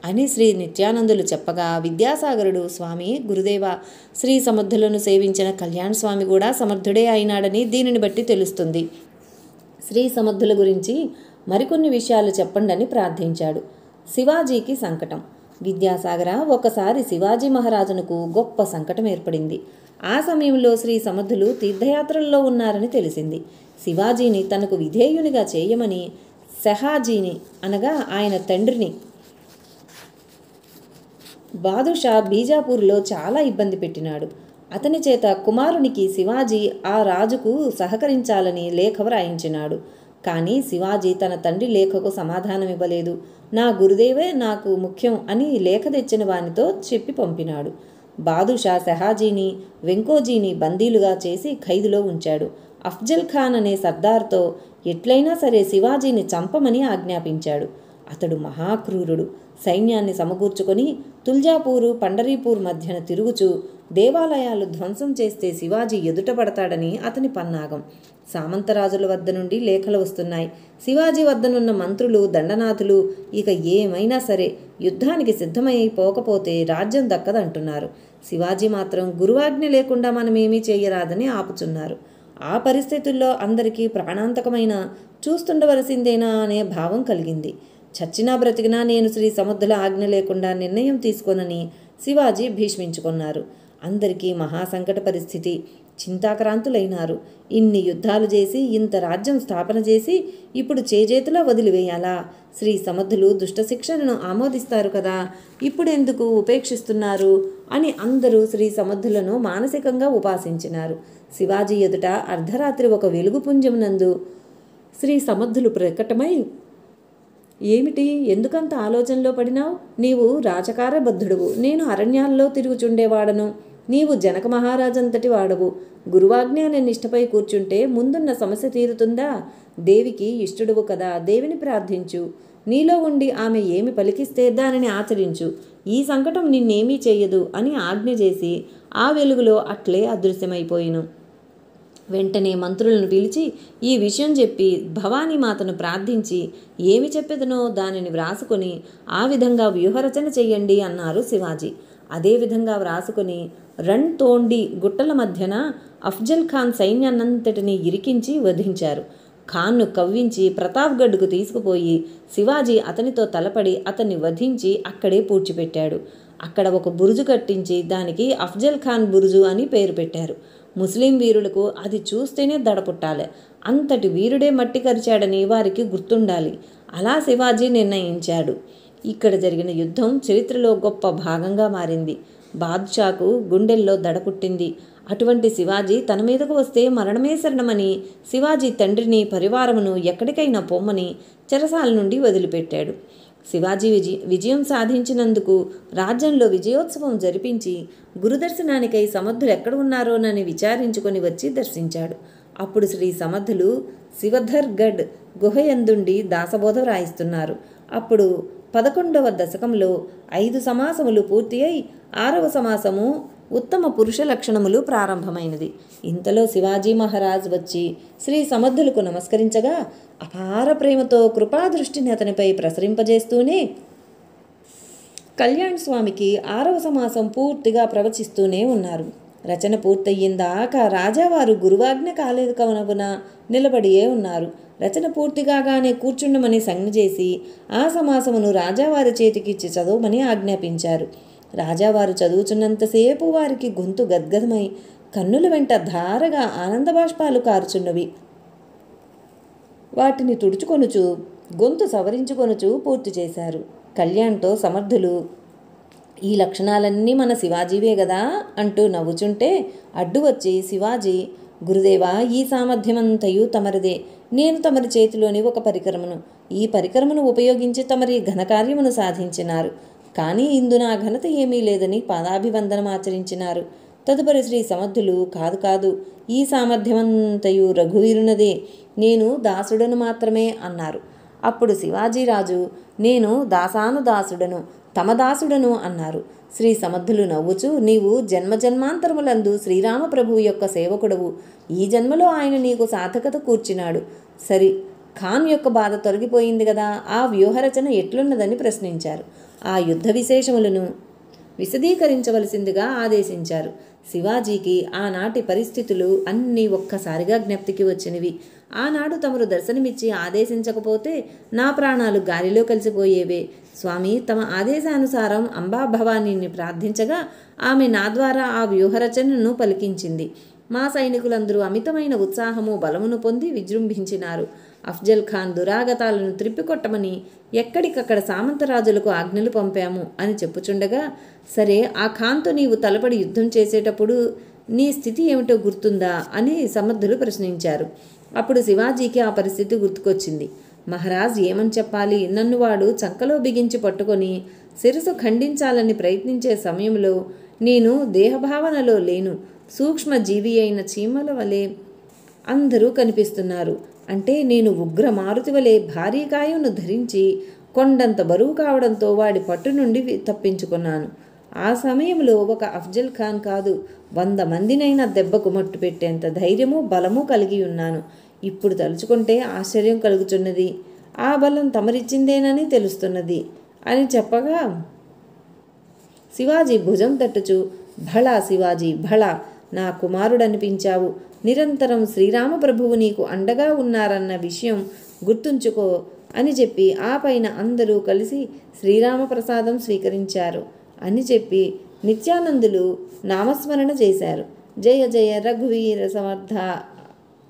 అని శ్రీ నిత్యానందులు చెప్పగా, విద్యాసాగరుడు, స్వామి గురుదేవ, శ్రీ సమర్థులను సేవించిన కళ్యాణ్ స్వామి కూడా సమర్థుడే అయినాడని దీనిని బట్టి తెలుస్తుంది. శ్రీ సమర్థుల గురించి మరికొన్ని విషయాలు చెప్పండి అని ప్రార్థించాడు. శివాజీకి సంకటం. విద్యాసాగర, ఒకసారి శివాజీ మహారాజునకు గొప్ప సంకటం ఏర్పడింది. ఆ సమయంలో శ్రీ సమర్థులు తీర్థయాత్రల్లో ఉన్నారని తెలిసింది. శివాజీని తనకు విధేయునిగా చేయమని షహాజీని అనగా ఆయన తండ్రిని బాదుషా బీజాపూర్లో చాలా ఇబ్బంది పెట్టినాడు. అతని చేత కుమారునికి శివాజీ ఆ రాజుకు సహకరించాలని లేఖ వ్రాయించినాడు. కానీ శివాజీ తన తండ్రి లేఖకు సమాధానం ఇవ్వలేదు. నా గురుదేవే నాకు ముఖ్యం అని లేఖ తెచ్చిన వానితో చెప్పి పంపినాడు. బాదుషా షహాజీని, వెంకోజీని బందీలుగా చేసి ఖైదులో ఉంచాడు. అఫ్జల్ ఖాన్ అనే సర్దార్తో ఎట్లయినా సరే శివాజీని చంపమని ఆజ్ఞాపించాడు. అతడు మహాక్రూరుడు. సైన్యాన్ని సమకూర్చుకొని తుల్జాపూరు, పండరీపూర్ మధ్యన తిరుగుచూ దేవాలయాలు ధ్వంసం చేస్తే శివాజీ ఎదుటపడతాడని అతని పన్నాగం. సామంతరాజుల వద్ద నుండి లేఖలు వస్తున్నాయి. శివాజీ వద్దనున్న మంత్రులు, దండనాథులు ఇక ఏమైనా సరే యుద్ధానికి సిద్ధమైపోకపోతే రాజ్యం దక్కదంటున్నారు. శివాజీ మాత్రం గురువాజ్ఞ లేకుండా మనమేమీ చేయరాదని ఆపుచున్నారు. ఆ పరిస్థితుల్లో అందరికీ ప్రాణాంతకమైన చూస్తుండవలసిందేనా అనే భావం కలిగింది. చచ్చినా బ్రతికినా నేను శ్రీ సముద్రుల ఆజ్ఞ లేకుండా నిర్ణయం తీసుకోనని శివాజీ భీష్మించుకున్నారు. అందరికీ మహాసంకట పరిస్థితి. చింతాక్రాంతులైనారు. ఇన్ని యుద్ధాలు చేసి ఇంత రాజ్యం స్థాపన చేసి ఇప్పుడు చేజేతులా వదిలివేయాలా? శ్రీ సమర్థులు దుష్టశిక్షణను ఆమోదిస్తారు కదా, ఇప్పుడెందుకు ఉపేక్షిస్తున్నారు అని అందరూ శ్రీ సమర్థులను మానసికంగా ఉపాసించినారు. శివాజీ ఎదుట అర్ధరాత్రి ఒక వెలుగుపుంజం నందు శ్రీ సమర్థులు ప్రకటమై, ఏమిటి, ఎందుకంత ఆలోచనలో పడినావు? నీవు రాచకారబద్ధుడువు, నేను అరణ్యాల్లో తిరుగుచుండేవాడను. నీవు జనక మహారాజంతటి వాడవు. గురువాజ్ఞ అనే నిష్టపై కూర్చుంటే ముందున్న సమస్య తీరుతుందా? దేవికి ఇష్టడువు కదా, దేవిని ప్రార్థించు. నీలో ఉండి ఆమె ఏమి పలికిస్తే దానిని ఆచరించు. ఈ సంకటం నిన్నేమీ చెయ్యదు అని ఆజ్ఞ చేసి ఆ వెలుగులో అట్లే అదృశ్యమైపోయిను. వెంటనే మంత్రులను పిలిచి ఈ విషయం చెప్పి భవానీమాతను ప్రార్థించి ఏమి చెప్పేదనో దానిని వ్రాసుకొని ఆ విధంగా వ్యూహరచన చెయ్యండి అన్నారు శివాజీ. అదేవిధంగా వ్రాసుకొని రణ్తోండి గుట్టల మధ్యన అఫ్జల్ ఖాన్ సైన్యాన్నంతటినీ ఇరికించి వధించారు. ఖాన్ను కవ్వించి ప్రతాప్గఢ్కు తీసుకుపోయి శివాజీ అతనితో తలపడి అతన్ని వధించి అక్కడే పూడ్చిపెట్టాడు. అక్కడ ఒక బురుజు కట్టించి దానికి అఫ్జల్ ఖాన్ బురుజు అని పేరు పెట్టారు. ముస్లిం వీరులకు అది చూస్తేనే దడపుట్టాలి. అంతటి వీరుడే మట్టి కరిచాడని వారికి గుర్తుండాలి. అలా శివాజీ నిర్ణయించాడు. ఇక్కడ జరిగిన యుద్ధం చరిత్రలో గొప్ప భాగంగా మారింది. బాద్షాకు గుండెల్లో దడపుట్టింది. అటువంటి శివాజీ తన మీదకు వస్తే మరణమే శరణమని శివాజీ తండ్రిని పరివారమును ఎక్కడికైనా పొమ్మని చెరసాల నుండి వదిలిపెట్టాడు. శివాజీ విజయం సాధించినందుకు రాజ్యంలో విజయోత్సవం జరిపించి గురుదర్శనానికై సమర్థులు ఎక్కడ ఉన్నారోనని విచారించుకొని వచ్చి దర్శించాడు. అప్పుడు శ్రీ సమర్థులు శివధర్గఢ్ గుహయందుండి దాసబోధ వ్రాయిస్తున్నారు. అప్పుడు 11వ దశకంలో 5 సమాసములు పూర్తి అయి 6వ సమాసము ఉత్తమ పురుష లక్షణములు ప్రారంభమైనది. ఇంతలో శివాజీ మహారాజ్ వచ్చి శ్రీ సమర్థులకు నమస్కరించగా అపార ప్రేమతో కృపాదృష్టిని అతనిపై ప్రసరింపజేస్తూనే కళ్యాణ్ స్వామికి 6వ సమాసం పూర్తిగా ప్రవచిస్తూనే ఉన్నారు. రచన పూర్తయ్యిందాక రాజావారు గురువాజ్ఞ కాలేదు కవనవున నిలబడియే ఉన్నారు. రచన పూర్తి కాగానే కూర్చుండమని సంజ్ఞ చేసి ఆ సమాసమును రాజావారి చేతికిచ్చి చదవమని ఆజ్ఞాపించారు. రాజావారు చదువుచున్నంతసేపు వారికి గొంతు గద్గదమై కన్నుల వెంట ధారగా ఆనందబాష్పాలు కారుచున్నవి. వాటిని తుడుచుకొనుచు గొంతు సవరించుకొనుచు పూర్తి చేశారు. కళ్యాణ్తో సమర్థులు, ఈ లక్షణాలన్నీ మన శివాజీవే గదా అంటూ నవ్వుచుంటే అడ్డు వచ్చి శివాజీ, గురుదేవా, ఈ సామర్థ్యమంతయు తమరిదే. నేను తమరి చేతిలోని ఒక పరికరమును. ఈ పరికరమును ఉపయోగించి తమరి ఘనకార్యమును సాధించినారు. కానీ ఇందు నా ఘనత ఏమీ లేదని పాదాభివందనం ఆచరించినారు. తదుపరి శ్రీ సమర్థులు, కాదు కాదు, ఈ సామర్థ్యమంతయు రఘువీరునదే, నేను దాసుడను మాత్రమే అన్నారు. అప్పుడు శివాజీరాజు, నేను దాసానుదాసుడను, తమ దాసుడను అన్నారు. శ్రీ సమర్థులు నవ్వుచూ, నీవు జన్మజన్మాంతరములందు శ్రీరామప్రభువు యొక్క సేవకుడవు. ఈ జన్మలో ఆయన నీకు సార్థకత కూర్చినాడు. సరి, ఖాన్ యొక్క బాధ తొలగిపోయింది కదా, ఆ వ్యూహరచన ఎట్లున్నదని ప్రశ్నించారు. ఆ యుద్ధ విశేషములను విశదీకరించవలసిందిగా ఆదేశించారు. శివాజీకి ఆనాటి పరిస్థితులు అన్నీ ఒక్కసారిగా జ్ఞప్తికి వచ్చినవి. ఆనాడు తమరు దర్శనమిచ్చి ఆదేశించకపోతే నా ప్రాణాలు గాలిలో కలిసిపోయేవే. స్వామి తమ ఆదేశానుసారం అంబా భవానీని ప్రార్థించగా ఆమె నా ద్వారా ఆ వ్యూహరచనను పలికించింది. మా సైనికులందరూ అమితమైన ఉత్సాహము బలమును పొంది విజృంభించినారు. అఫ్జల్ ఖాన్ దురాగతాలను త్రిప్పికొట్టమని ఎక్కడికక్కడ సామంతరాజులకు ఆజ్ఞలు పంపాము అని చెప్పుచుండగా, సరే, ఆ ఖాన్తో నీవు తలపడి యుద్ధం చేసేటప్పుడు నీ స్థితి ఏమిటో గుర్తుందా అని సమర్థులు ప్రశ్నించారు. అప్పుడు శివాజీకి ఆ పరిస్థితి గుర్తుకొచ్చింది. మహారాజ్ ఏమని చెప్పాలి, నన్ను వాడు చంకలో బిగించి పట్టుకొని శిరసు ఖండించాలని ప్రయత్నించే సమయంలో నేను దేహభావనలో లేను. సూక్ష్మ జీవి అయిన చీమల వలె అందరూ కనిపిస్తున్నారు. అంటే నేను ఉగ్ర మారుతి వలె భారీ కాయను ధరించి కొండంత బరువు కావడంతో వాడి పట్టు నుండి తప్పించుకున్నాను. ఆ సమయంలో ఒక అఫ్జల్ ఖాన్ కాదు, 100 మందినైనా దెబ్బకు మట్టు పెట్టేంత ధైర్యము బలము కలిగి ఉన్నాను. ఇప్పుడు తలుచుకుంటే ఆశ్చర్యం కలుగుతున్నది. ఆ బలం తమరిచ్చిందేనని తెలుస్తున్నది అని చెప్పగా శివాజీ భుజం తట్టుచు, భళా శివాజీ భళా, నా కుమారుడనిపించావు. నిరంతరం శ్రీరామప్రభువు నీకు అండగా ఉన్నారన్న విషయం గుర్తుంచుకో అని చెప్పి ఆ పైన అందరూ కలిసి శ్రీరామప్రసాదం స్వీకరించారు అని చెప్పి నిత్యానందులు నామస్మరణ చేశారు. జయ జయ రఘువీర సమర్థ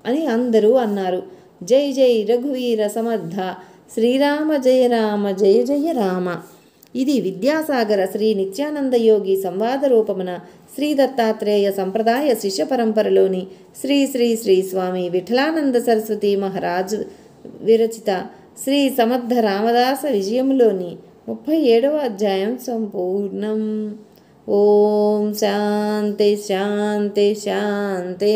అని అందరూ అన్నారు. జై జై రఘువీర సమర్థ, శ్రీరామ జయ రామ జయ జయ రామ. ఇది విద్యాసాగర శ్రీ నిత్యానంద యోగి సంవాద రూపమున శ్రీ దత్తాత్రేయ సంప్రదాయ శిష్య పరంపరలోని శ్రీ శ్రీ శ్రీ స్వామి విఠలానంద సరస్వతి మహారాజు విరచిత శ్రీ సమర్థ రామదాస విజయములోని 37వ అధ్యాయం సంపూర్ణం. ఓం శాంతి శాంతి శాంతి.